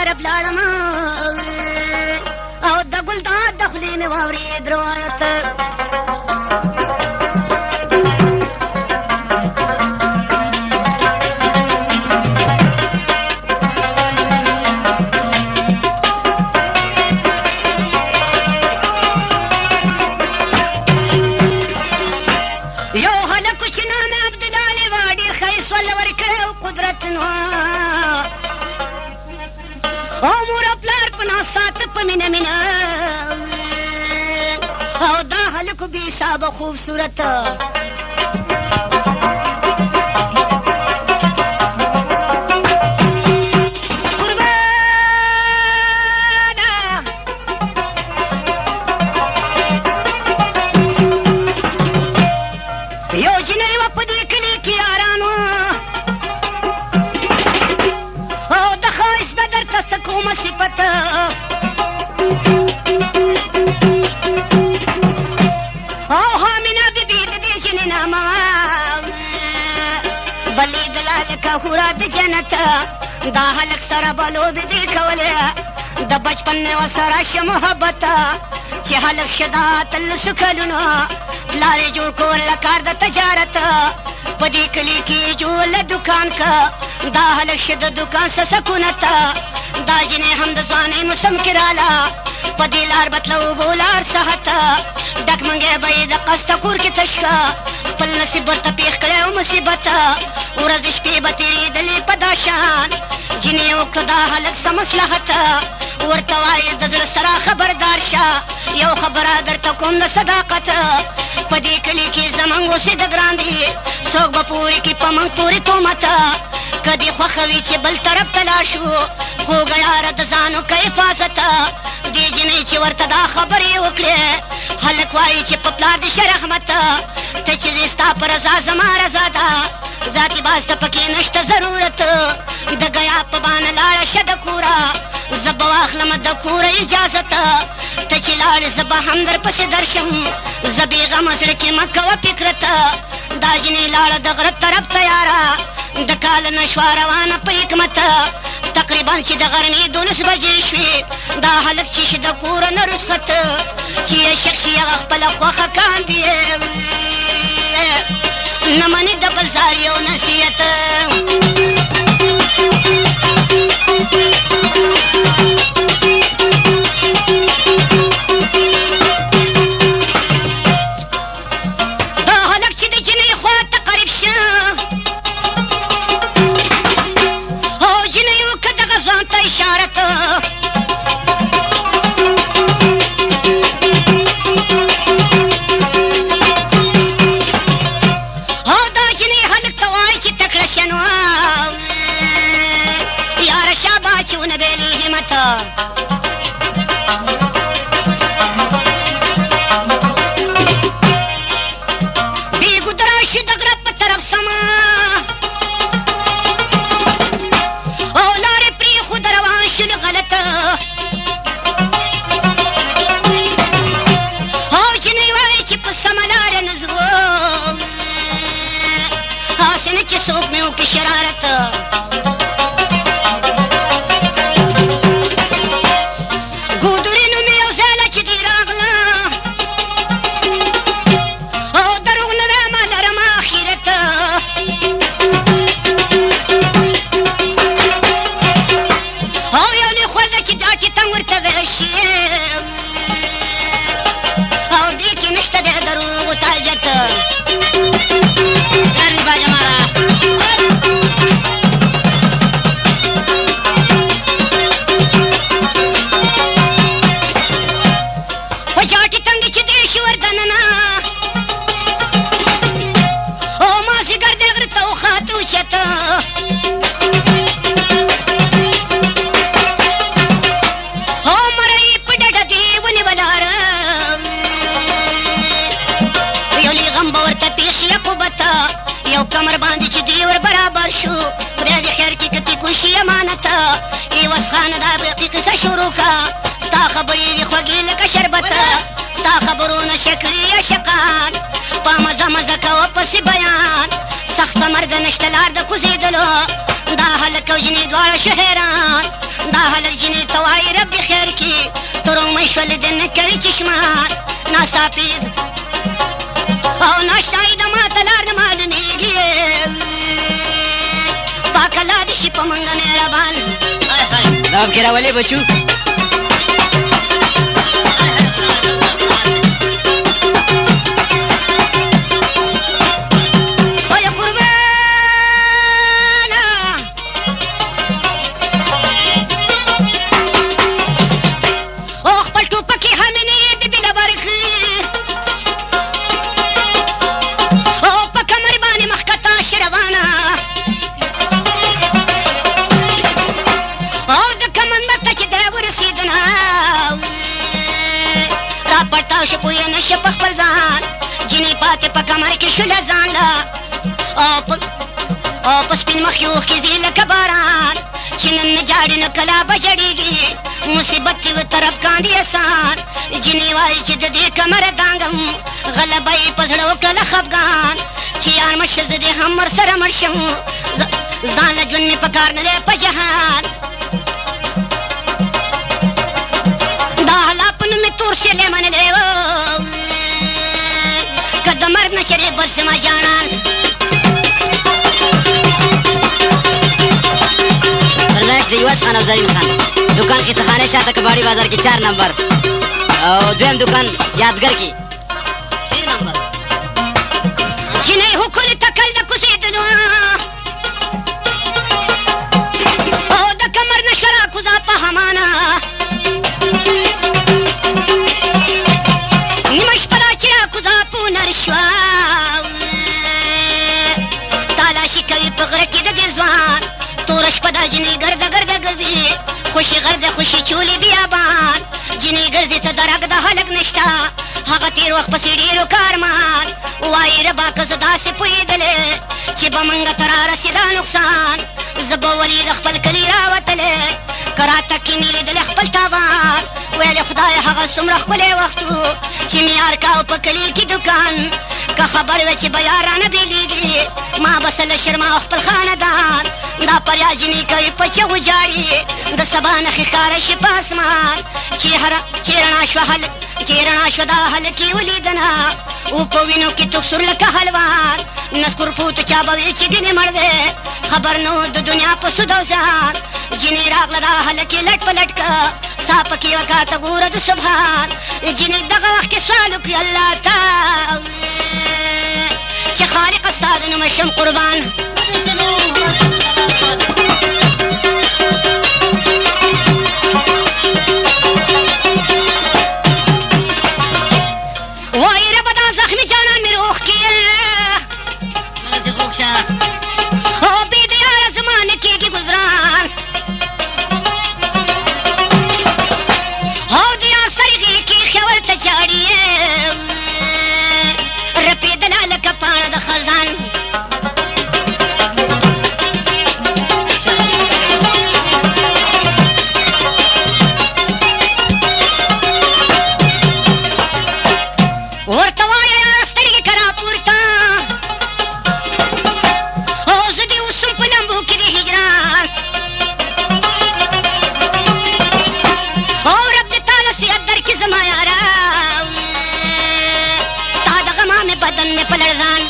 طرف لاړم او د ګلداد د خولې مې واورېد روایت مینه مینه او دا هلکو بې حسابه خوبصورت یو جنۍ وه په دې کلي کې یاران وه او د ښایست به درته څه کومه صفت خورا د جنت دا هلک سره به لوبې دې کولې د بچپن مې ورسره شه محبت چې هلک شه دا اتلسو کلونو پلار یې جوړ کول له کار د تجارت په دې کلي کې جوړ له دوکان که دا هلک شه د دوکان څه سکونت دا جنۍ هم د ځوانۍ موسم کې راله په دې لار به تله اوبو لار صحت ډک منګی به یې د قصده کور کې تش که خپل نصیب ورته پېښ کړی و مصیبت ورځ شپې به تېرېدلې په دا شان جنې وکړه دا هلک څه مصلحت ورته وایي د زړه سره خبردار شه یو خبره درته کوم د صداقت په دې کلي کې زموږ اوسېده ګران دي څوک به پورې کړي په موږ پورې تهمت که دې خوښه وي چې بل طرف ته لاړ شو خوږه یاره د ځانو که حفاظت دې جنۍ چې ورته دا خبرې وکړې هلک وایي چې په پلار دې شه رحمت ته چې زه ستا په رضا زما رضا ده ذاتي باز ته پکې نشته ضرورت د ګیا په بانه لاړه شه د کوره زه به واخلم د کوره اجازت ته چې لاړې زه به هم درپسې درشم زه بېغمه زړه کې مه کوه فکرت دا جنۍ لاړه د غره طرف ته یاره د کاله نه شوه روانه په حکمت تقریبا چې د غرمې 12 بجې شوې دا هلک چې شي د کوره نه رخصت چې یې شیخ شي هغه خپله خوښه کاندي نه مني د بل زار یو نصیحت دا هلک چې د جنۍ خوا ته قریب شه او جنۍ وکړه دغه ځوان ته اشارت یو کمر باندې چې دی ور برابر شو خدای دې خیر کې کتي کوشي امانت ایوس خان دا به قصه شروع کا ستا خبرې دې خوږې لکه شربت ستا خبرونه شکلي عشقان په مزه مزه کوه پسې بیان سخته مرګ نشته لار د کوزېدلو دا هلک او جنۍ دواړه شو حیران دا هلک جینۍ ته وایي رب دې خیر کړي ترومۍ شول دې نه کوي چشمان ناڅاپي او ناشتایي د ماته لار نه معلومېږي پاک الله دې شي په موږ مهربان ځواب کې راولې بچو پوی نشه په خپل ځان جینۍ پاتې په کمر کې شوله ځان له او په سپین مخ کې اوښکې ځي لکه باران چې نن نه جاړي نو کله به ژړېږي مصیبت یې طرف کاندي اسان جینۍ وایي چې د دې کمره دانګم غلبه یې په زړه وکړله خفګان چې یار مړ شه زه دې هم ورسره مړ شم ځان له ژوند مې په کار نه دی په جهان دا حالا په نوم مې تور سیلی منلی و که د مرګ نه شریک بل شمه جانان فرمایش د یوس خان او زرین خان دکان قصهخانه شاته کباړي بازار کې 4 نمبر او دویم دکان یادګر کې 3 نمبر جینۍ حکل تکل د کوزېدلو او د کمر نه شوه راکوزه په همانه نیمه شپه را چې راکوزه پونر شوه تالاشي کوي په غره کې د دې ځوان توره شپه دا جینۍ ګرده ګرده ګرځي خوشي غرده خوشي چولې بیابان جینۍ ګرځي ته درک د هلک نشته هغه تېر وخت پسې ډېرو کارمان وایي ربا که زه داسې پوهېدلې چې به موږ ته رارسېدا نقصان زه به ولې د خپل کلي راوتلې که راته کې مې لیدلې خپل تاوان ویلې خدای هغه څومره ښکلی وخت و چې مې یار کاو په کلي کې دکان که خبر وه چې به یار رانه بېلېږي ما به سه له شرما او خپل خاندان دا پریا جینۍ کوي په چغو جاړي د سبا نښې ښکاره شي په اسمان چې رڼا شوه دا هلک یې ولیدنه و په وینو کې توک سور لکه حلوان نسکور پوت چا به ویل چې ګینې مړ دی خبر نه و د دنیا په سود او زیان جینۍ راغله دا هلک یې لټ په لټ که سا پکې وکړه ته ګوره د سبحان جینۍ دغه وخت کې سوال وکړي الله ته چې خالقه ستا د نومه شم قربان وای ربه دا زخمي جانان مې روغ کړې او بې د یاره زما نه کېږي ګزران او د یار سرغې کې خیور ته جاړي رپېدله لکه پاڼه د خزان ورته وایه یاره سترګې که راپورته او زه دې اوسم په لمبو کې د هجران او رب دې تا له صحت درکړي زما یاره ستا د غما مې بدن مې په لړزان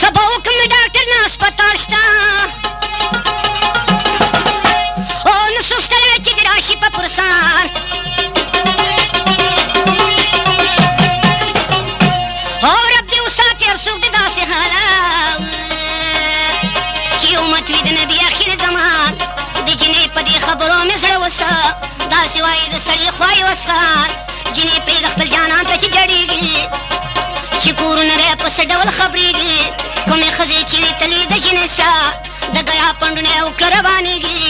سبا وکړم د ډاکټر نه هسپتال شته او نه څوک شته چې دې راشي په پرسان او رب دې وساتي هر څوک دې داسې حالات چې امت وي د نبي اخر زمان د جینۍ په دې خبرو مې زړه وسه داسې وایي د سړي خوایي وسخان جینۍ پرېږده خپل جانان ته چې جړېږي چې کورونه رې په څه ډول خبرېږي کومې ښځې چې وي تلې د جینۍ سره د گیا پنډونه یې وکړه روانېږي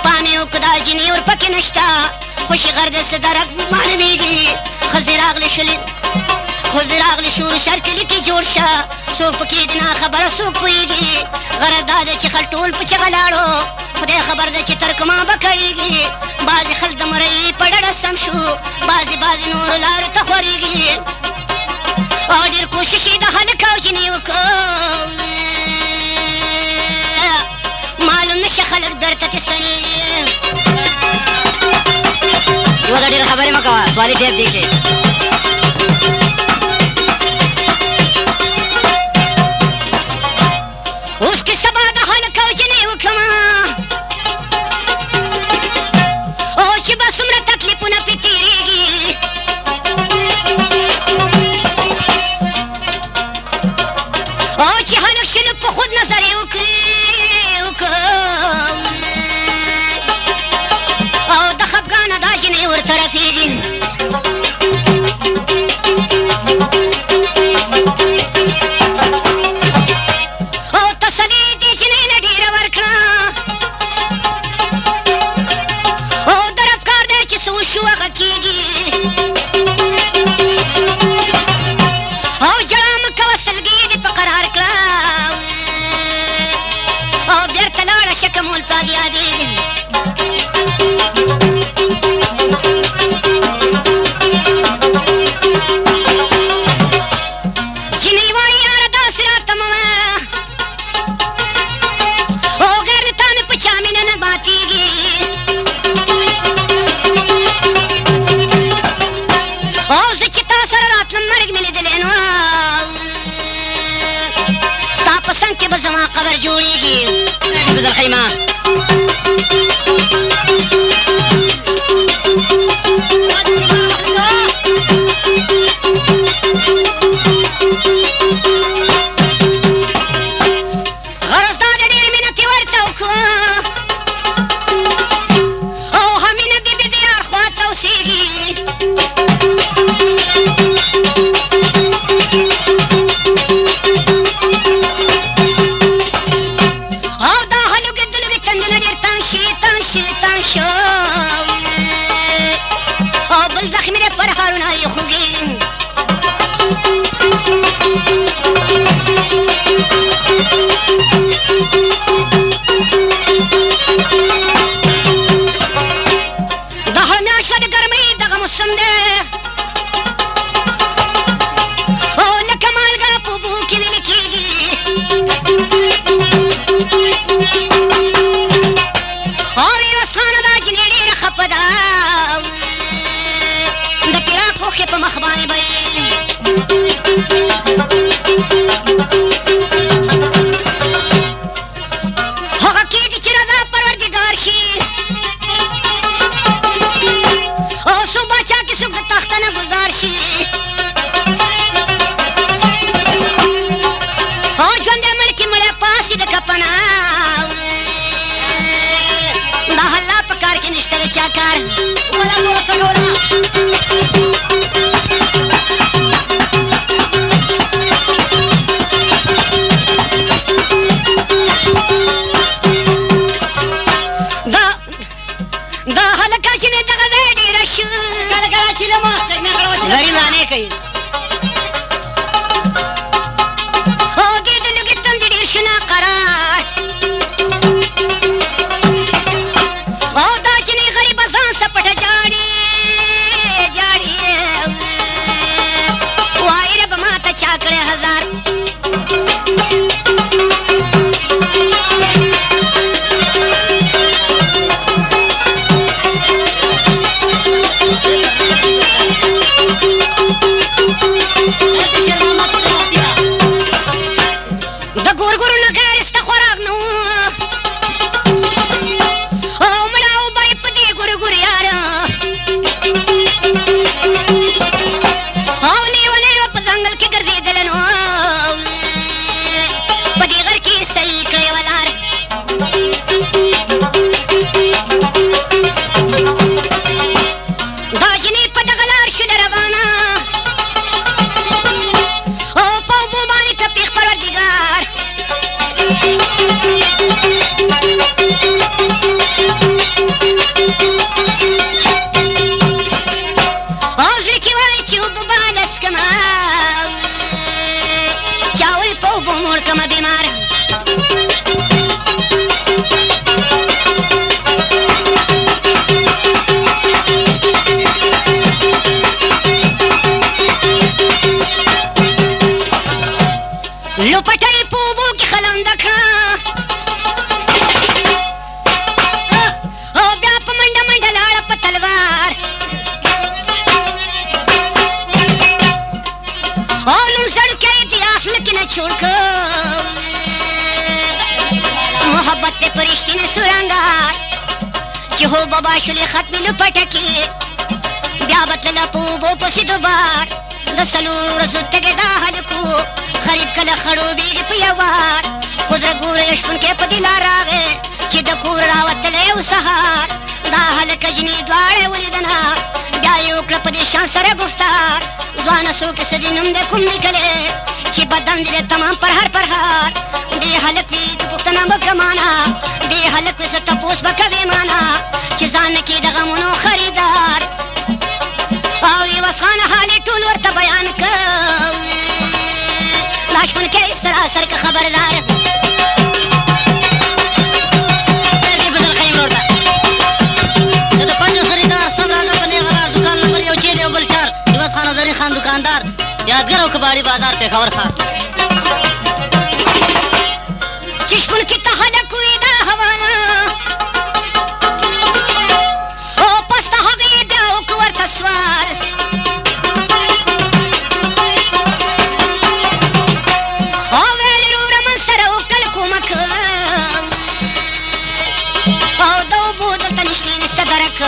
پام یې وکړه دا جینۍ ورپکې نشته خوشي غر د څه درک معلومېږي ښځې راغلې شور شر کلي کې جوړ شه څوک پکې د ناخبره څوک پوهېږي غرض دا دی چې خلک ټول په چغه لاړو خدای خبر دی چې تر کومه به کړېږي بعضې خلک د مرۍ په ډډه سم شو بعضې نورو لارو ته خورېږي او ډېر کوشش یې د هلک او جنې وکړ معلوم نشه خلک درته تستنېږي یوه ډېره خبرې مه کوه سوالي ټیپ دی کې اوس که سبا د هلک او جنې وکړمه او چې به څومره تکلیفونه پرې تېرېږي او چې هلک شنو په خود نظر یې وکړي او د خفګانه دا جنې ورطرفېږي او تسلي دې جنې له ډېره ورکړه او در افکار دی چې څه وشو هغه کېږي او جړه مه کوه سلګۍ دې په قرار کړه او بېرته لاړه شکه مول پاک یادېږي جنې وایي یاره داسې راته مه وایه او غیر له تا مې په چا مینه نه ماتېږي او زه چې تا سره راتلم مرګ مې لیدلی نو ستا په څنګ کې به زما قبر جوړېږي حفظ الخیمه غرض دا د ډېر مینت یې ورته وکړه او همینه بیبي د یار خوا ته اوسېږي او دا هلوګې دلوګې تندونه ډېر تنګ شو او بل زخمي دی پر هارونه یې خوږي د هر میاشته د ګرمۍ دغه موسم دی او لکه مالګه په اوبو کې ویلې کېږي او یوه سانه دا جنې ډېره خفه ده د پیراک اوښې په مخ باندې به هغه کېږي چې رضا پروردګار شي او څوک باچا کې څوک د تخته نه ګزار شي او ژوندی مړ کې مړی پاسي د کفنه دا الله په کار کې نشته د چا کار دا هلکه چې دی دغه ځای ډېره ښه زرین رانې کوي او دې د لږې تندې ډېر ښه ناقرار او دا جنې غریبه ځان سپټه جاړي وایي ربه ماته چا کړی هزار د ګورګورو نه غیر سته خوراک نه و او مړه اوبه یې په دې ګورګور یاره او لیونی وه په ځنګل کې ګرځېدله نو په دې غر کې صحیح کړې وه لار دا جنې په دغه لار شوله روانه او په اوبو باندې ټپي پروردګار او زړه کې وایي چې اوبه به لسکمه چاول په اوبو موړ کمه بیمار چھوڑ کر محبت تے پرشتی نے سرنگار چې هو بابا شلې ختمې لپټکې بیا به تلله په اوبو پسې دوبار د څلورو ورځو تږی دا هلکو خرید کله خړوبېږي په یو وار قدرت ګوره شپونکی په دې لار راغی چې د کور راوتلی یو سهار دا هلک اجنې دواړه ولیدنه بیا یې وکړه په دې شان سره گفتار ځوانه څوک څه دې نوم دی کوم لیکلی چې بدن دې تمام پرهر پرهر دې هلک وي ته پوښتنه به کړه مانا دې هلک وي څه تپوس به کوې مانا چې ځان نه کړي د غمونو خریدار او یوه خانه حال یې ټول ورته بیان کړ دا شپونکی سراسر که خبردار خان دکاندار یادګر او کباړي بازار پېښور ښار چې شپونکي ته هلک وي دا حواله او پس د هغې بیا وکړو ورته سوال او ویل وروره من سره وکړل کومک او د اوبو دلته نشتې نشته درک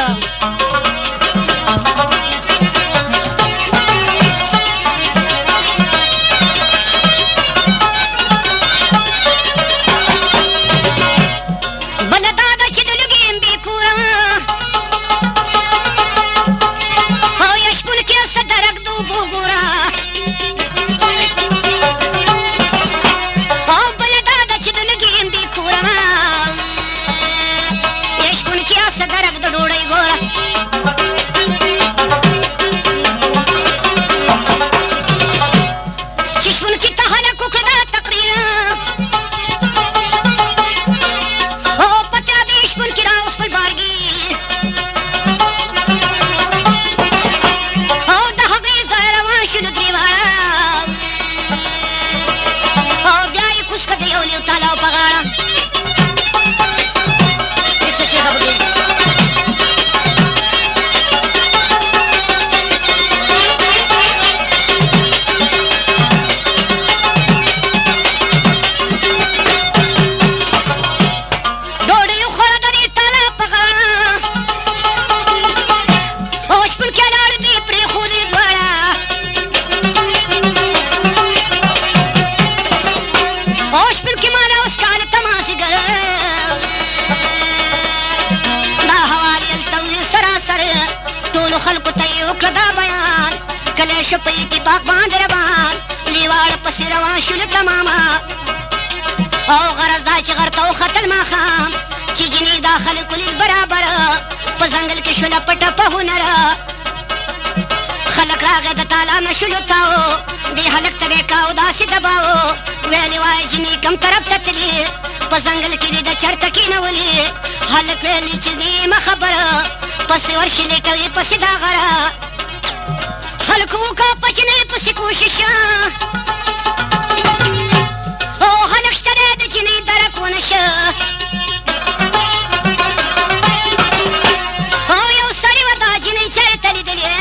او غرض دا چې غر ته وختل ماښام چې جنې دا خلکو لید برابره په ځنګل کې شوله پټه په هنره خلک راغی د تالا نه شلو تاو دې هلک ته به یې کاو داسې دباو ویلې وایي جنې کم طرف ته تلي په ځنګل کې دې د چرته کېنولي هلک ویلې چې نیمه خبره پسې ورشي لټوي پسې دا غره خلکو وکړه په جنې پسې کوششه او هلک شته دی د جنې درک ونه شه او یو سړي وه دا جنۍ چېرته لیدلې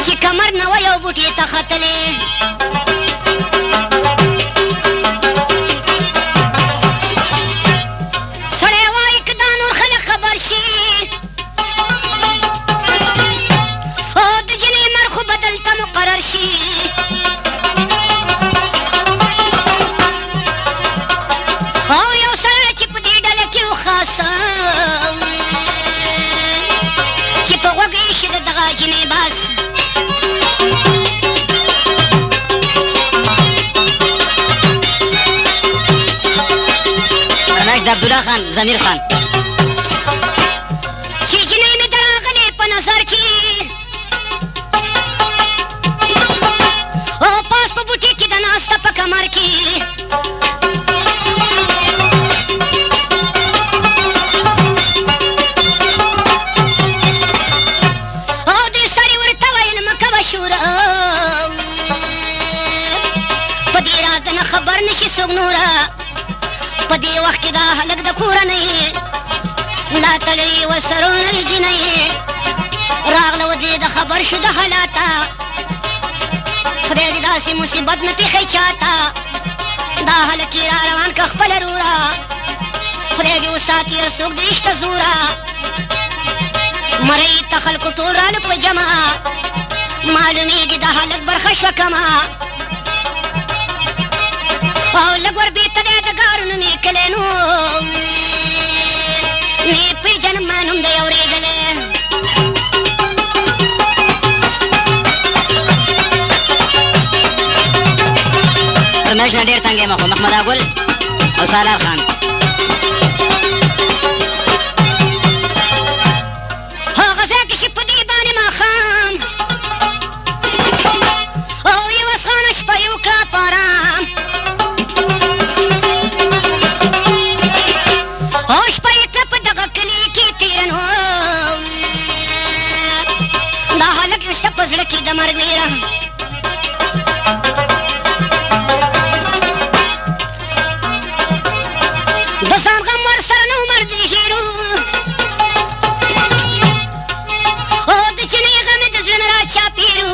چې کمر نه وه یو بوټي ته ختلې سړی وایي که دا نور خلک خبر شي او د جنۍ مر خو به دلته مقرر شي او یو سړی چې په دې ډله کې و خاصه چې په غوږ یې شي د دغه جنۍ بس فرمایش د عبدالله خان ضمیر خان چې جنۍ مې دراغلې په نظر کې او پاس په بوټي کې د ناسته په کمر کې خبر نشي څوک نوره په دې وخت کې دا هلک د کورنۍ ملا تړلې وه سرونه جنۍ راغله و دې د خبر شو د حالاته داسې مصیبت نه پیښی چاته دا هلک یې را روان که خپله رورا خدای دې وساتي هر څوک دې شته زوره مرۍ ته خلکو ټول راله په جمع معلومېږي دا هلک برخه شوه کمه او لږ وربېته دی د ګارو نوم یې کلی نو نه یې پېژنم ما نوم دی اورېدلی تر میش نه ډېر تنګ یم خو محمد اګل او سالار خان هغه ځای کې چې په دې باندې ماښام او یوه اسانه شپه یې وکړه په ارام او شپه یې کړه په دغه کلي کې تېره نو دا هلک یې شته په زړه کې د مرګ ویره د ځان غم ورسره نه عمر دې هېرو او د چینۍ غم یې د زړه نه راچاپېرو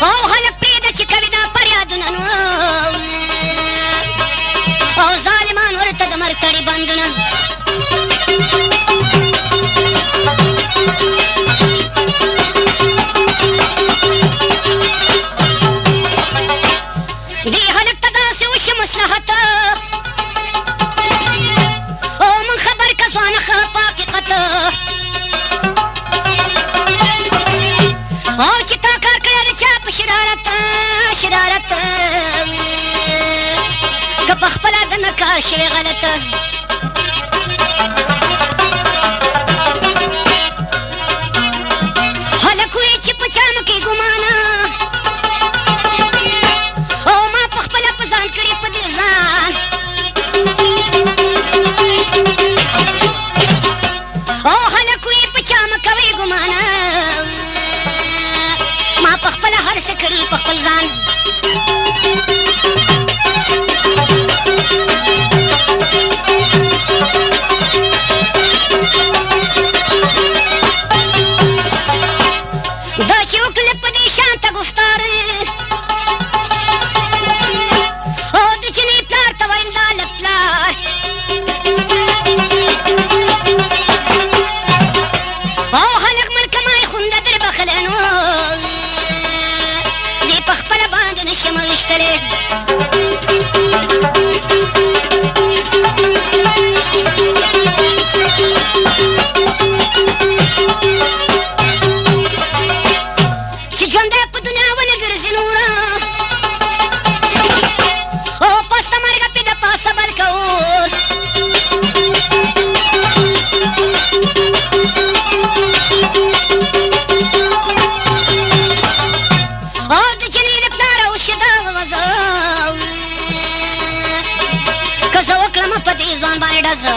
او هلک پرېږده چې کوي دا فریادونه نو او ظالمان ورته د مرګ تړي بندونه دې هلک ته داسې وشي مصلحت او من خبر که ځوانه ښه په حقیقت او چې تا کار کړی د چا په شرارت که په خپله د نه کار شوی غلط هلک وایي چې په چا مه کې ګمانه او ما په خپله په ځان کړي په دې ځان او هلک وایي په چا مه کوئ ګمانه ما په خپله هر څه کړي په خپل ځان دا چې وکړله په دې شانته ګفتار او د چینۍ پلار ته ویل دا له پلار او هلک مړکه ما یې خونده در بخلی نو زه یې په خپله باندې نشم ویشتلی چې ژوندی په دنیا ونه ګرځي نوره او پس د مرګه پې د پاسه بل که اور او د جنۍ د پلار او شده ووځه که زه وکړم په دې ځوان باندې ډزه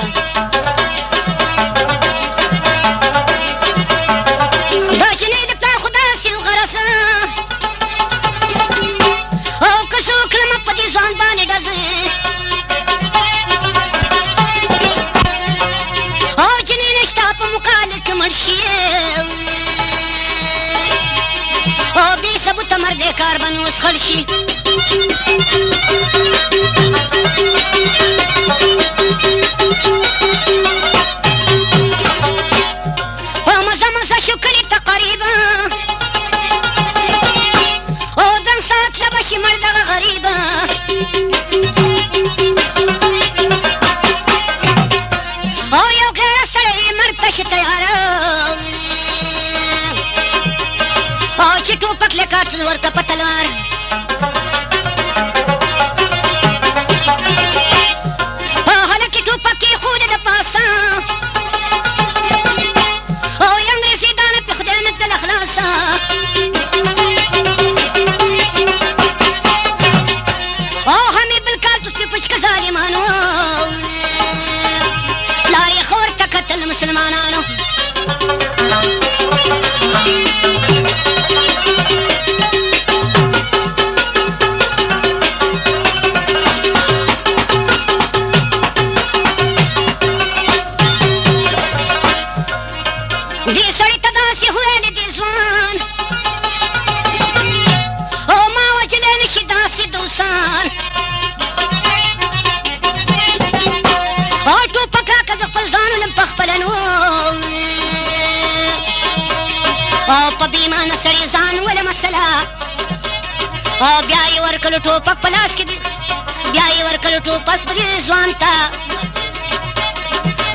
د جنۍ د پلار خو داسې وغرسه او که زه وکړم په دې ځوان باندې ډزه او جنۍ نشته په مقابل کې مړ شي او بې ثبوته مرګ دې کار به نو وسخړ شي په مزه مزه شو کلي ته قریبه او دن ساتله به شي مړ دغه غریبه او یو غیره سړی مرګ ته شي تیاره او چې ټوپک له کارتون ورته په تلوار هلک یې ټوپک کېښودې د پاسه او یې انګریزي دانه پې خدای نه کړله خلاصه او هم یې بل کال توس پې پچ که ظالمانو پلار یې ښه ورته کتل مسلمانانو دې سړي ته داسې ویلې دې ځوان او په بیمانه سړي ځان ولې مسله او بیا یې ورکړل ټوپک په لاس کې بیا یې ورکړل ټوپک په دې ځوان ته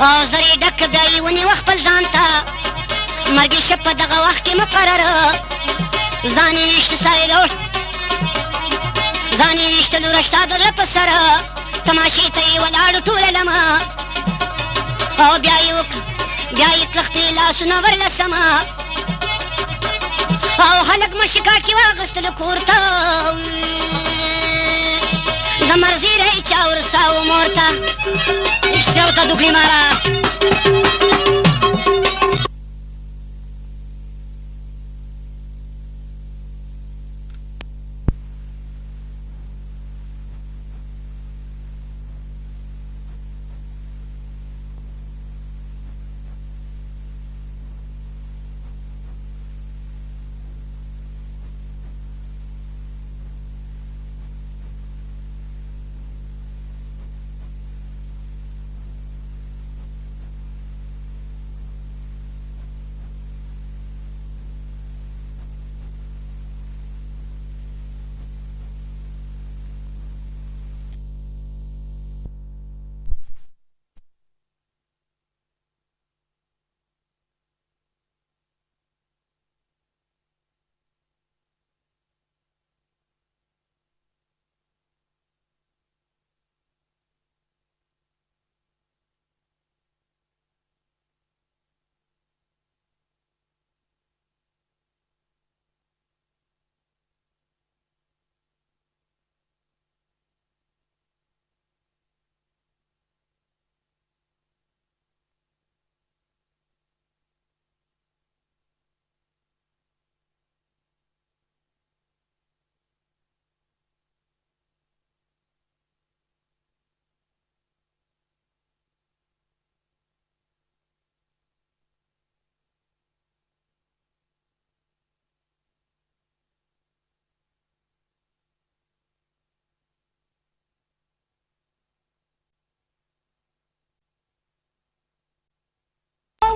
او زر یې ډک بیا یې ونیوه خپل ځان ته مرګ یې شه په دغه وخت کې مقرره ځان یې ایشته سایلوړ ځان یې ایشتلو رشتا د زړه په سره تماشې ته یې ولاړو ټوله لمه او بیا یې کړه خپلې لاسونه ورلسمه او هلک مشکاټ کې واغستلو کور ته د مرزیره یې چا ورساو مور ته رښتیا ورته دوکړي ماره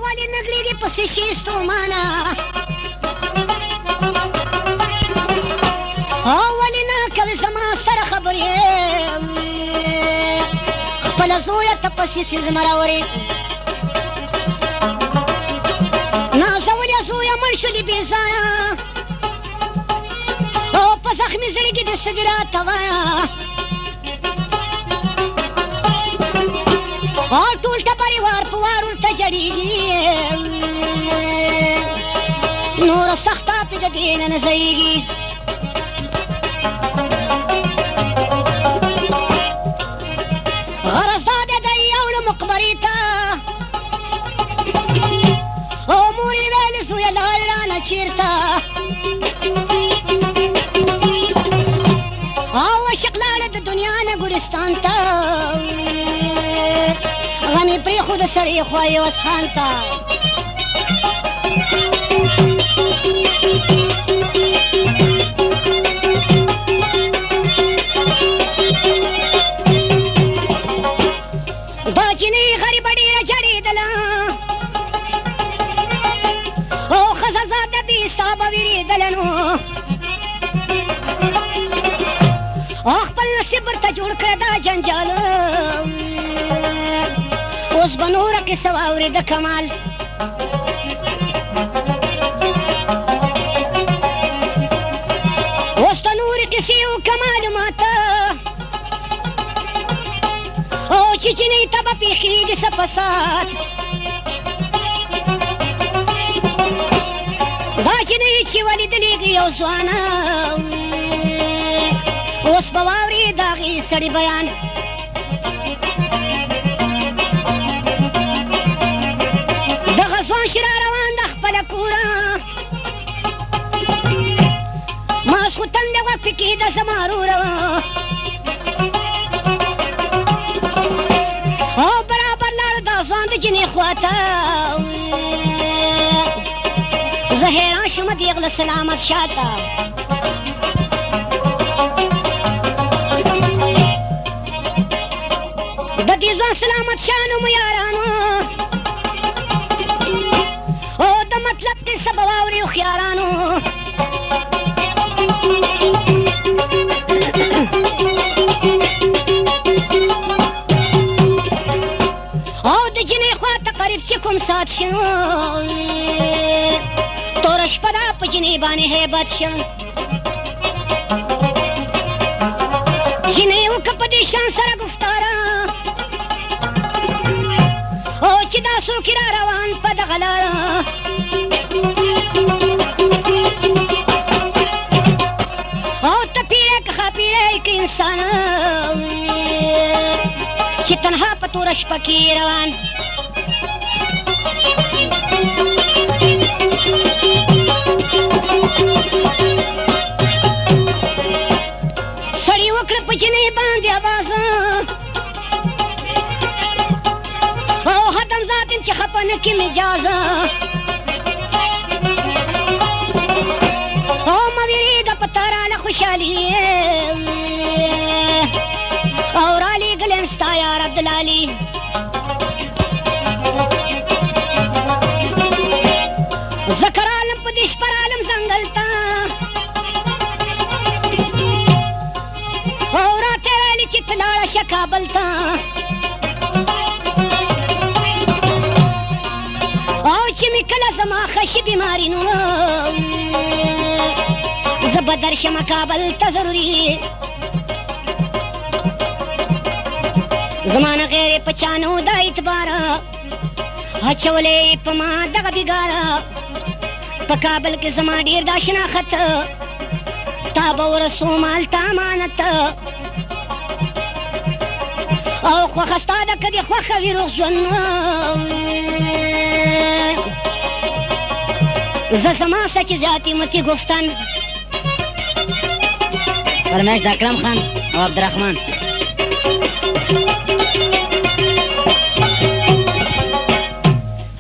ولې نګلېږي پسې شي ستومانه او ولې نه کوې زما سره خبرې خپله زویه ته پسې سي زمرورې نازولې زویه مړ شولې بې ځایه او په زخمي زړه کې دې څه دې راته وایه او ټول ټبرې وار په وار ورته جړېږي نوره سخته پې د دې نه نه ځایږي غرض دا دی دی یوړه مقبرې ته او مور یې ویلې زویه لاړې رانه چېرته او عشق لاړه د دنیا نه ګورستان ته غمې پرېښوده سړی خوا یوه خان ته دا جینۍ غریبه ډېره جړېدله او ښځه ذاته بې حسابه وېرېدله نو او خپل نصیب ورته جوړ کړه دا جنجال اوس به نوره قصه واورې د کمال اوس ته نورې قصې وکړه معلوماته او چې جینۍ ته به پېښېږي څه فساد دا جینۍ چې ولیدلېږي یو ځوانه اوس به واورې د هغې سړي بیان دغه ځوان چې را روان ده خپله کوره ماسخوتن د غوږ پې کېده زما وروره او برابر لاړه دا ځوان د جینۍ خواته زه حیران شومه د غله سلامت شاته د دې ځوان سلامت شاه نومو یارانو او د مطلب قصه به واورې هوښیار غریب چې کوم سات شنو توره شپه ده په جنې باندې هیبت شه جنې وکړه په دې شان سره گفتاره او چې دا څوک را روان په دغه لاره او ته پیره که ښاپیری که انسان چې تنها په توره شپه کې روان سړي وکړه په جنې باندې آوازه او حتم ذاتم چې خفه نه کړي مجازه او مه وېرېږه په تا راله خوشحالي او رالیږلی یم ستا یار عبدالعلي زه که رالم په دې شپه رالم ځنګل ته او راته ویلې چې ته لاړه شه کابل ته او چې مې کله زما ښه شي بیماري نو زه به درشم کابل ته ضروري زما نه غیر په چا نه و دا اعتباره اچولی په ما دغه بېګاره په کابل کې زما ډېر دا شناخت تا به ورسوم هلته امانت او خوښه ستا ده که دې خوښه وي روغ ژوند زه زما څه چې ذاتي متي گفتن فرمایش د اکرم خان او عبدالرحمن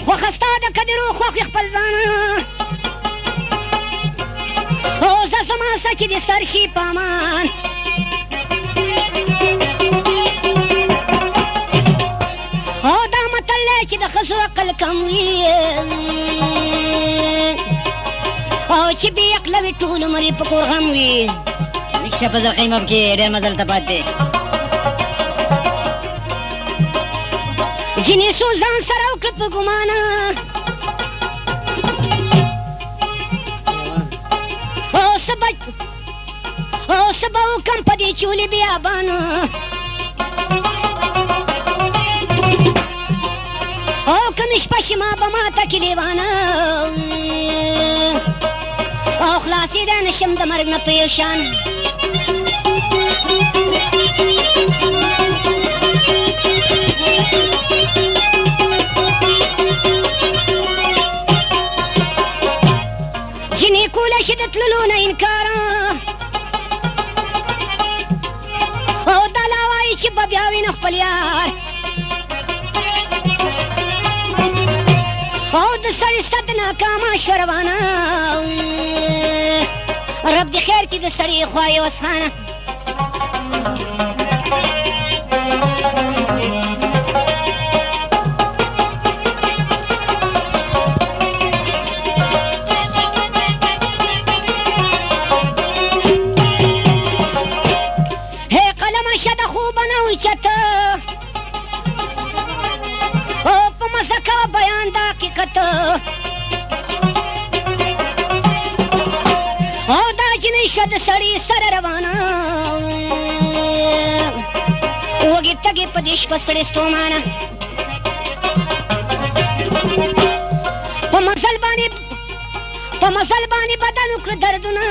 خوښه ستا ده که دې روغ خوښ وي خپل ځان او زه زما څه چې دې سر شي په امان او دا متل دی چې د ښځو عقل کم وي او چې بې عقله وي ټول عمر یې په کور غم وي شه په زرخۍ مب کې ډېر مزل ته پات دی جنې څو ځان سره وکړه په ګمانه او څه به وکړم په دې چولې بیابانه او که مې شپه شي ما به ماته کې لیوانه او خلاصېدی نه شم د مرګ نه پریشان جنې کولی شي د تللو نه انکاره او دا لا وایي چې به بیا وینه خپل یار او د سړي صد ناکامه شوه روانه رب دې خیر کړي د سړي خوایې وسخانه او دا جنۍ شه د سړي سره روانه وږې تږې په دې شپه ستړې ستومانه په مزل باندې بدن وکړه دردونه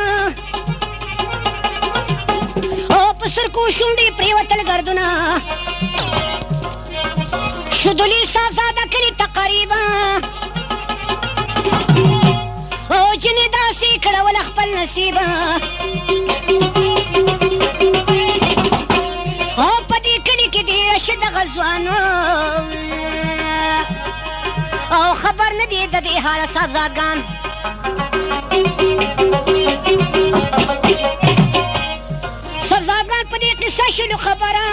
او په سرکو شونډې پرېوتل ګردونه شدلي صاحبزاده کلي تقریبا او جنې داسې کړوله خپل نصیبه او په دې کلي کې ډېره شه دغه ځوانو او خبر نه دی د دې حاله صاحبزادګان صاحبزادګان په دې قصه شلو خبره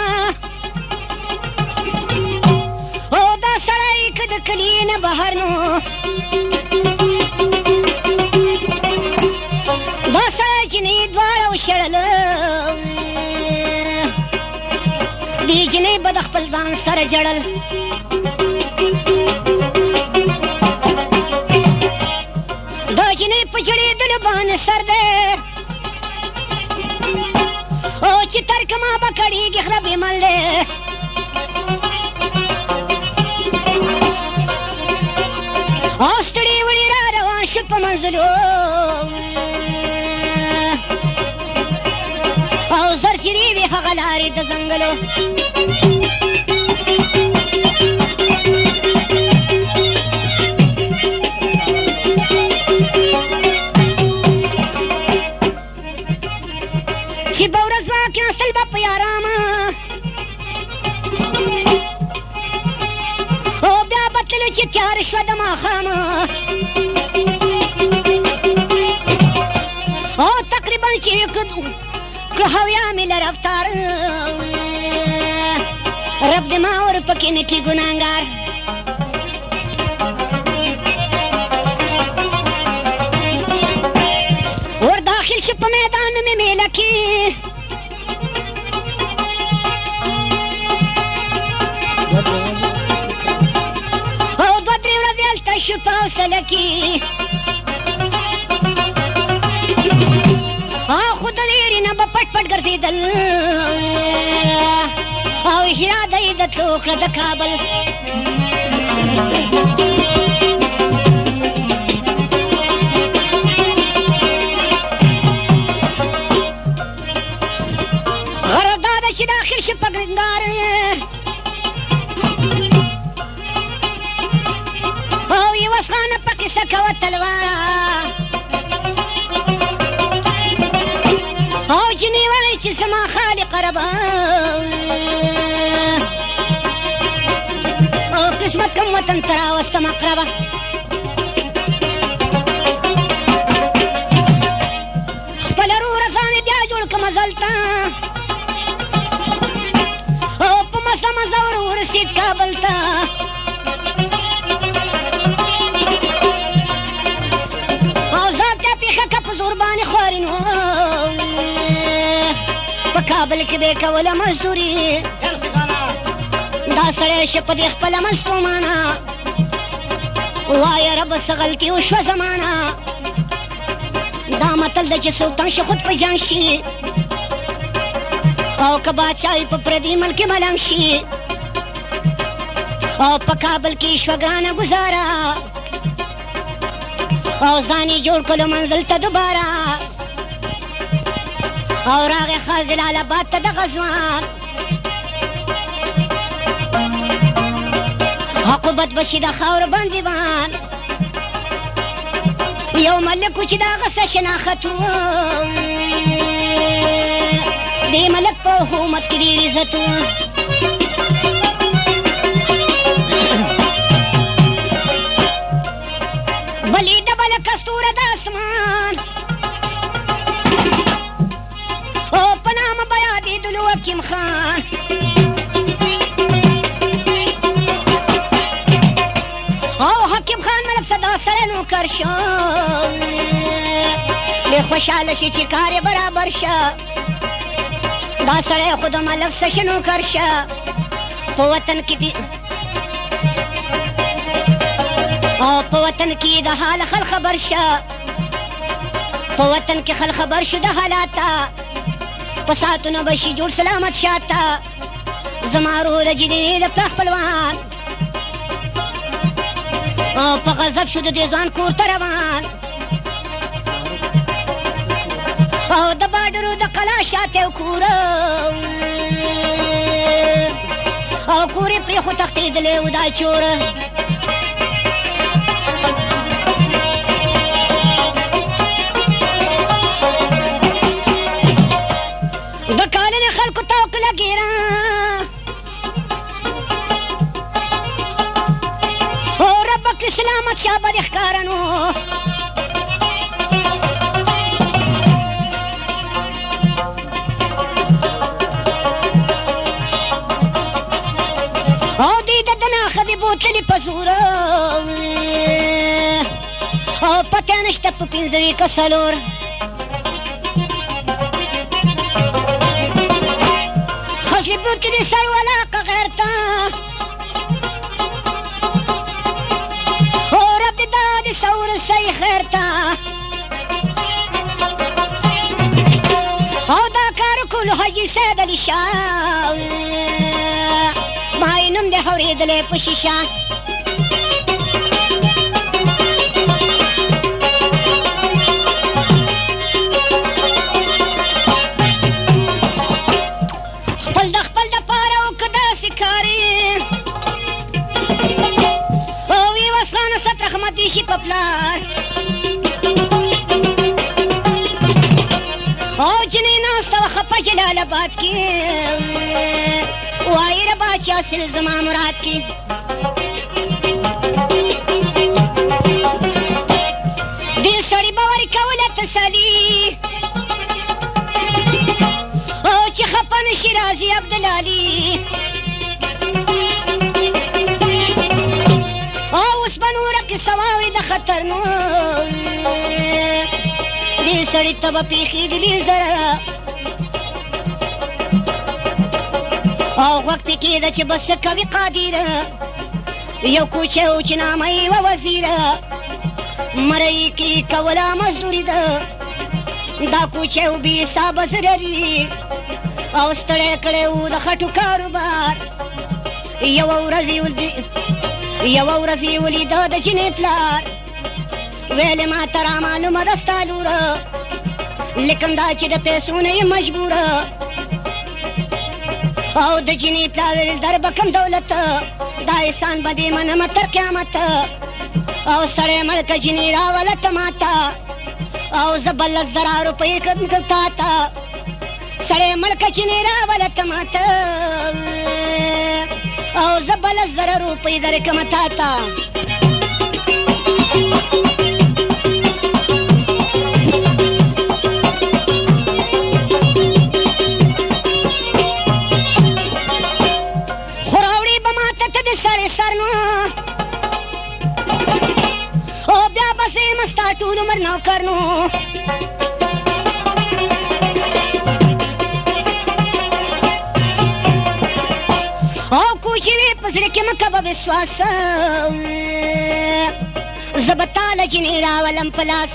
او دا سړی که د کلي نه بهر نو دا سړی جنۍ دواړه وشړله دې جنۍ به د خپل ځان سره جړل سر دی او چې ترک ما به کړېږي خره بېمل دی او ستړي وړي را روان شو په منزلو او زرڅیرې وې هغه لارې د ځنګلو چې به ورځ به کېناستل به په یارامه او بیا به تللو چې تیاره شوه د ماښامه او تقریبا چې کړه هویا مې له رفتار رب دې ما ور پکې نه کړي ګناهګار ور داخل شو په میدان مې میله کې او دوه درې ورځې هلته شو په حوصله کې خو د ویرې نه به پټ پټ ګرځېدل او اراده یې د تلو کړه د کابل غرض دا ده چې داخل شي په ګرنګار او یوه خانه په قصه کوه تلواره او جنې وایي چې زما خالقه ربه او قسمت کوم وطن ته راوستم اقربه خپله روره ځان یې بیا جوړ کړه مزل ته او په مزه مزه ور ورسېد کابل ته او ځان ته پېښه کړه په زور باندې خوارین په کابل کې به یې کوله مزدوري دا سړی شه په دې خپله مستومانه وایه ربه څه غلطي وشوه زمانه دا متل ده چې څوک تنګ شي خود په جنګ شي او که بادشاه په پردي ملک کې ملنګ شي او په کابل کې شوه ګرانه ګزاره او ځان یې جوړ کړلو منزل ته دوباره او راغی خاص جلال آباد ته دغه ځوان عقوبت به شي د خاورو بندیوان یو ملک و چې د هغه څه شناخت و دې ملک په حکومت کې ډېر عزت و بلې ډبله کستوره د اسمان او په نامه به یادېدلو حکیم خان او حکیم خان ملک صدا سره نوکر شو ډېر خوشحاله شي چې کار یې برابر شه دا سړی خو د ملک څه شه نوکر شه په وطن کې او په وطن کې د حال خل خبر شه په وطن کې خل خبر شو د حالاته په ساعتونو به شي جوړ سلامت شاته زما روح د جدې د پلار خپلوان او په غضب شو د دې ځوان کور ته روان او د باډرو د قلا شاته یو کور او کور یې پرېښو تښتېدلی و دا چوره د کالنې خلکو ته وکړله ګیره او ربک سلامت شاه به دې ښکاره نو او دوی د دنا ښځې بوتللې په زوره او پته نشته په پنځه ویکه څلور ښځې بوتلې سر ولاقه غیر ته او رب دې دا دې څه ورسوي خیر ته حاجي سید علی شاه مای نوم دې اورېدلی په شیشه خپل د پاره وکړه داسې کارې او وي وسانه ست رحمت دې شي په پلار او جنې ناسته وه خپه جلال آباد کې وایي ربا چې حاصل زما مراد کې دې سړي به ورکوله تسلي او چې خپه نشي راځي عبدالعلي او اوس به نوره قصه واوري د خطر نو دې سړي ته به پېښېدلي زره او غوږ پې کېده چې بس څه کوي قادره یو کوچه و چې نامه یې وه وزیره مرۍ کې کوله مزدوري ده دا کوچه و بې حسابه ضرري او ستړی کړی و د خټو کاروبار یوه ورځ یې ولیده د جنې پلار ویلې ما ته را معلومه ده ستا لوره لیکن دا چې د پیسو نه یې مجبوره او د جنې پلار ویل در به کم دولت دا احسان به دې منمه تر قیامت او سړی مړکه جنې راوله ته ماته او زه به 10,000 روپۍ کړم تا ته سړی مړکه جنې راوله ته ماته او زه به 10,000 روپۍ درکړم تا ته ټول عمر نوکر نو او کوچې وې په زړه کې مه کوه وسواس زه به تاله جنې راولم په لاس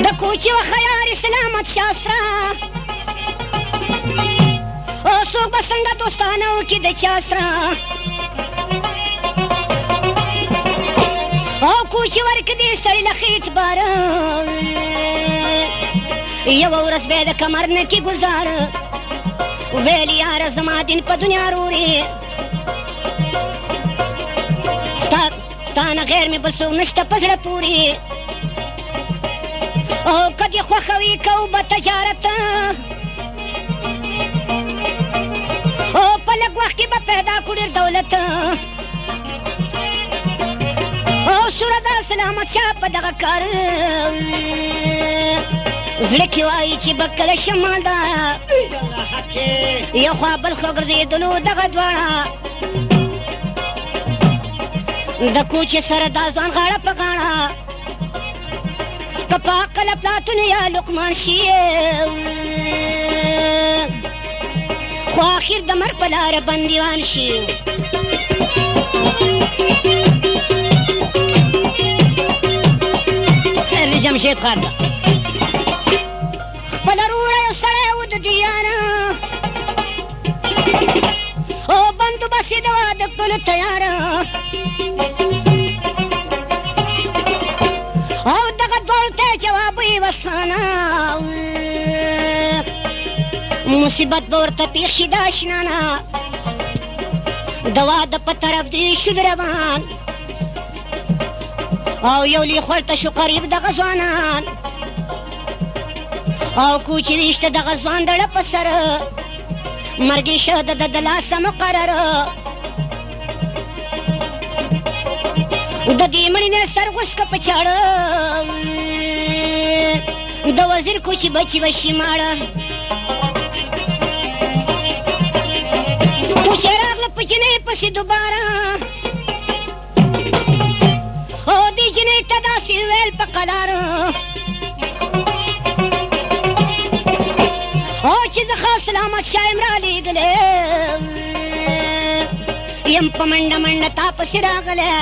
د کوچې و خیار سلامت شاسره او څوک به څنګه دوستانه وکړي د چا سره او کوچې ورکړه دې سړي له ښه اعتباره یوه ورځ به یې د کمر نه کې ګزاره ویل یاره زما دین په دنیا رورې ستا نه غیر مې بل څوک نشته په زړه پورې او که دې خوښه وي کوو به تجارت او په لږ وخت کې به پیدا کړو ډېر دولت او سوره دا سلامت شاه په دغه کار زړه کې وایي چې به کله شم مالداره یو خوا بل خوا ګرځېدلو دغه دواړه د کوچې سره دا ځوان غاړه په غاړه که په عقله پلاتون یا لقمان شي خو آخر د مرګ په لاره بندیوان شي جمشید خان ده خپله روړه یو سړی و د دیانه او بندوبست یې د واده کړلو تیاره او دغه دواړو ته یې جواب ویې وسانه مصیبت به ورته پېښ شي د اشنانه د واده په طرف دې شو روان او یو لیخوړ ته شو قریب دغه ځوانان او کوچې ویشته دغه ځوان دړه په سره مرګ یې شه د لاسه مقرره د دې مړي نه سر غوښکه په چاړه د وزیر کوچې بچي به شي ماړه کوچې راغله په جنۍ پسې دوباره او دې جنۍ ته داسې ویل په قلاره او چې زه خاص سلامت شاه یم رالیږلی یم په منډه منډه تا پسې راغلی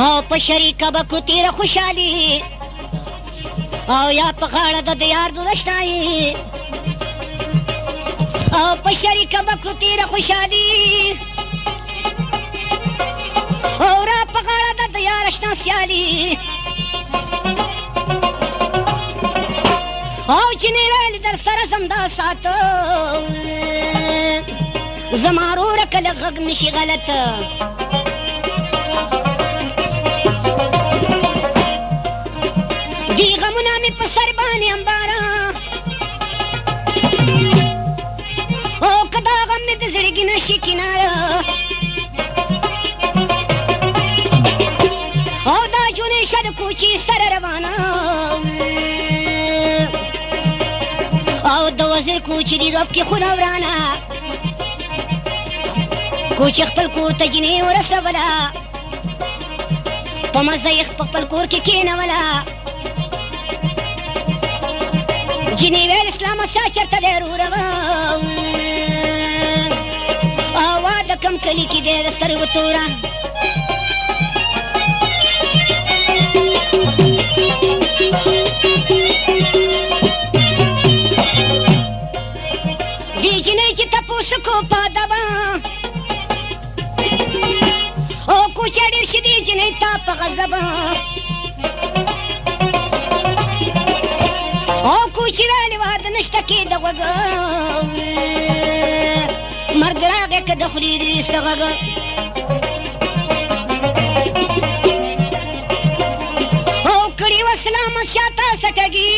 او په شریکه به کړو تېره خوشحالي او یا په غاړه د یار دولشتایي او په شریکه بکړو تیره خوشحالي او را په غاړه د یار اشنا سیالي او چې نه ویل در سره زم دا ساته زما وروره کله غږ نشي غلط دی غمونه مې په سر باندې امباره او که دا غم مې د زړګي نشي کناره او دا جونې شه د کوچي سره روانه او د وزیر کوچي دی رب کې خونه ورانه کوچي خپل کور ته جنې ورسوله په مزه یې په خپل کور کې کېنوله جنې ویل اسلامه ستا چېرته دی وروره او واده کم کلي کې دی د سترګو توره دې جنۍ چې تپوس کو په ادبه او کوچه ډېر شي دې جنۍ تا په غضبه او کوچي ویلې واده نشته کېده غوږه مرد راغی که د خولې دې ایسته غږه او کړي و سلامت شاته سټګي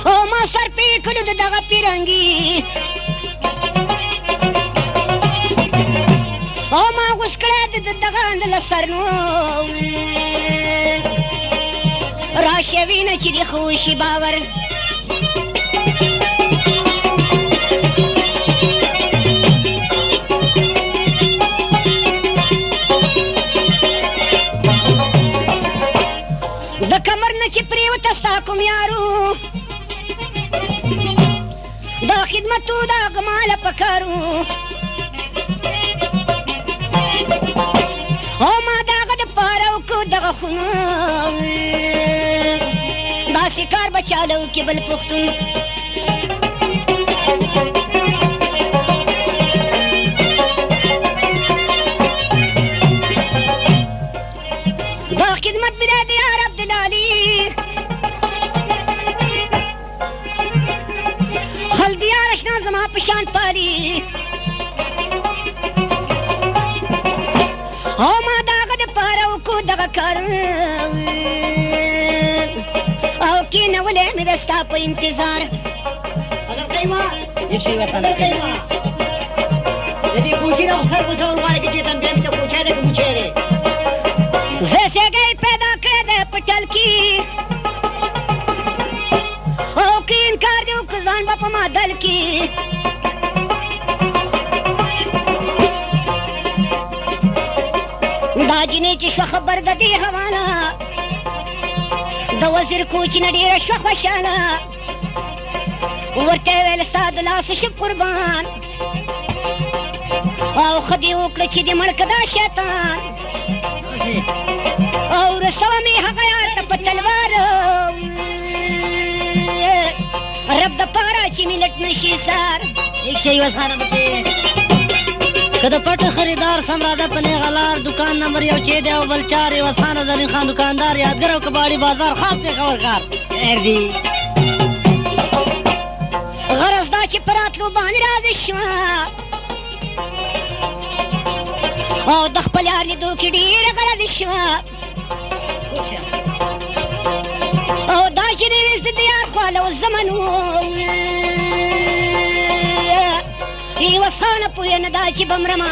او ما سر پې کړو د دغه پیرنګي او ما غوس کړی د دغه اندله سر نو راشه وینه چې د خوشي باور د کمر نه چې پرېوته ستا کوم یارو دا خدمتو دا غماله پکارو او ما دغه دپاره وکړو دغه خونو داسې کار به چاله وکړي بل پښتون دا خدمت مې دی د یار عبدالعلي خل د یار اشنا زما په شان پالي او ما دغه دپاره وکړو دغه کار او کېنولې مې د ستا په انتظار حضرت ایما یک شی وطن د دې کوچي نه سر په سر غواړي چې تم بیا مې ته کوچی دی که موچی دی زه سېږی پیدا کړی دی په ټل کې او که انکار دې وکړه ځان به په ما دل کې دا جنې چې شوه خبر د دې حواله د وزیر کوچي نه ډېره شوه خوشحاله ورته یې ویل ستا د لاسو شب قربان او ښه دې وکړه چې دې مړ که دا شیطان او رسوه مې هغه یار ته په تلوار رب د پاره چې مې لټ نشي سار یک شی وسخانه بکې که د پټ خریدار سم راځه په نیغه لار دکان نمبر یو چې دی او بل چار یې وسخانه زرین خان دکاندار یادګر او کباړي بازار خاص پېښور ښار خیر دي غرض دا چې په راتلو باندې راضي شوه او د خپل یار لیدو کې ډېره غرضي شوه او دا چې دې ویس د یار خواله اوس زمن و یوه سانه پوهې نه دا چې به مرمه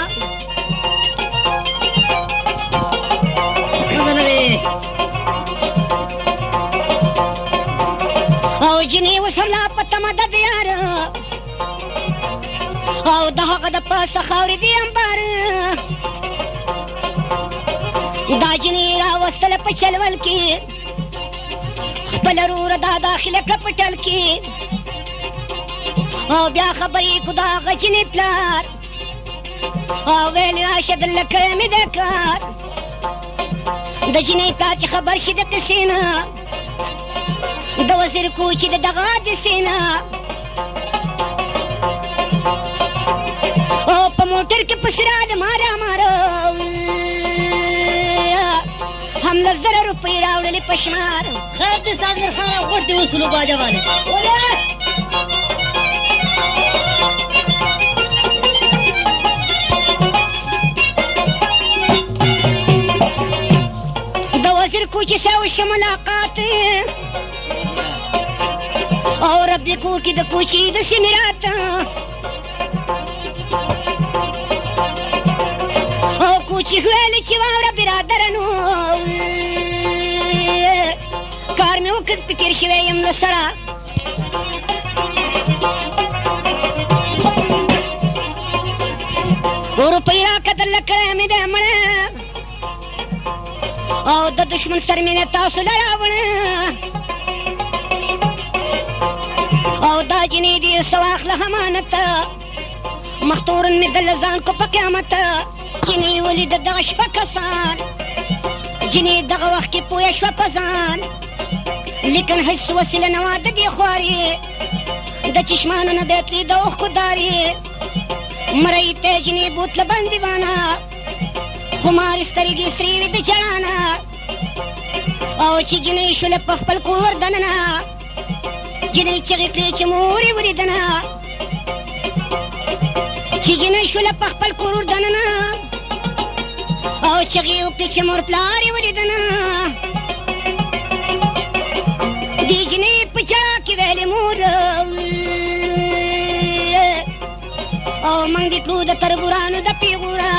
او جنې اوس هم لا په تمه ده د یار او د هغه د پاسه خاورې دې امبار دا جنې راوستله په چلول کې خپله وروره دا داخله کړه په ټل کې او بیا خبرې کو د هغه جنې پلار او ویل راشه دله کړی مې دی کار د جنۍ تا چې خبر شي د قصې نه د وزیر کوچي د دغه حادثې نه او په موټر کې پسې راله ماره هم 10,000 روپۍ راوړلې په شمار خیر دې صادر خان او غوټ دې وسولو باجه والے د وزیر کوچي سره وشو ملاقات او رب دې کور کې د کوچي د سیمې راته او کوچي ویلې چې واوره برادرانو کار مې وکړ په تېر شوی یم له سره روپۍ راکړه درله کړی مې دی مړه او د دشمن سر مې نه تاسو له راوړه او دا جنې دې څه واخله امانت مختورن مې دله ځان کو په قیامت جنې ولیده دغه شپه کسان جنې دغه وخت کې پویه شوه په ځان لیکن هیڅ وسیله نه وه د دې خوارې د چشمانو نه بیا تلي د اوښکو دارې مرۍ ته جنې بوتله بندیوانه خمارې سترګې سرې وې د جړانه او چې جنۍ شوله په خپل کور دننه جنۍ چغې کړې چې مور یې ولیدنه چې جنۍ شوله په خپل کور دننه او چغې وکړې چې مور پلار یې ولیدنه دې جنۍ په چا کې ویلې مور او موږ دې کړو د تربورانو د پیغوره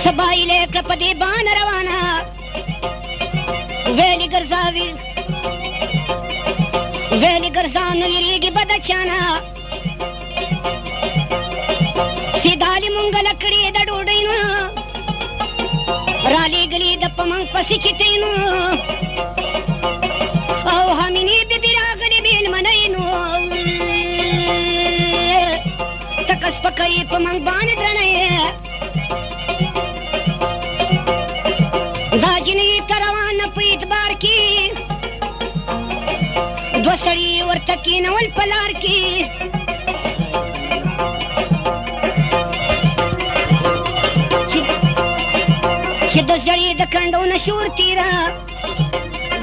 سبا یې له کړه په دې بانه روانه ویلې ګرځا نو ویرېږي بد چانه سیدالې مونږ لکړې د ډوډۍ نو رالېږلې د په موږ پسې چټۍ نو او همینې بېبي راغلې مېلمنۍ نو تکه سپکه یې په موږ باندې درنه یې دا جنې ته روانه په اعتبار کې دوه سړي ورته کېنول په لار کې چې د زړې د کنډو نه شور تېره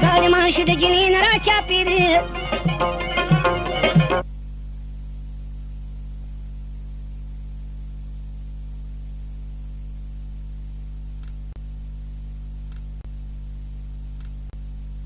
دا د ماشو د جنې نه راچاپېره